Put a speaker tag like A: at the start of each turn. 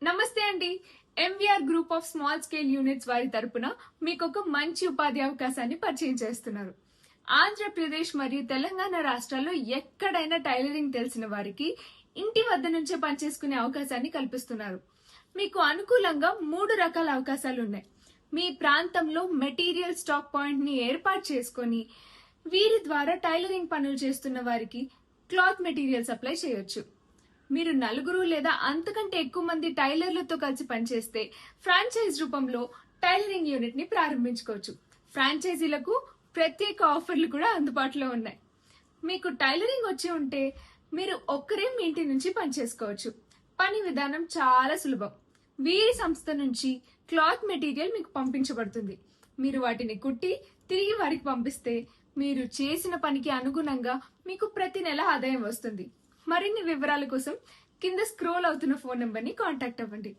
A: నమస్తే అండి. MVR group of small scale units వారి తరపున మీకు ఒక మంచి ఉపాధి అవకాశాన్ని పరిచయం చేస్తున్నారు. ఆంధ్రప్రదేశ్ మరియు తెలంగాణ రాష్ట్రాల్లో ఎక్కడైనా టైలరింగ్ తెలిసిన వారికి ఇంటి వద్ద నుంచే పనిచేసుకునే అవకాశాన్ని కల్పిస్తున్నారు. మీకు అనుకూలంగా 3 రకాల అవకాశాలు ఉన్నాయి. మీ ప్రాంతంలో మెటీరియల్ స్టాక్ పాయింట్ ని ఏర్పాటు చేసుకొని వీరి ద్వారా టైలరింగ్ పనులు చేస్తున్న వారికి క్లాత్ మెటీరియల్ సప్లై చేయొచ్చు. మీరు నలుగురు లేదా అంతకంటే ఎక్కువ మంది టైలర్లతో కలిసి పనిచేస్తే ఫ్రాంచైజ్ రూపంలో టైలరింగ్ యూనిట్ ని ప్రారంభించుకోవచ్చు. ఫ్రాంచైజీలకు ప్రత్యేక ఆఫర్లు కూడా అందుబాటులో ఉన్నాయి. మీకు టైలరింగ్ వచ్చి ఉంటే మీరు ఒక్కరే మీ ఇంటి నుంచి పనిచేసుకోవచ్చు. పని విధానం చాలా సులభం. వీరి సంస్థ నుంచి క్లాత్ మెటీరియల్ మీకు పంపించబడుతుంది. మీరు వాటిని కుట్టి తిరిగి వారికి పంపిస్తే మీరు చేసిన పనికి అనుగుణంగా మీకు ప్రతి నెల ఆదాయం వస్తుంది. మరిన్ని వివరాల కోసం కింద స్క్రోల్ అవుతున్న ఫోన్ నంబర్ ని కాంటాక్ట్ అవ్వండి.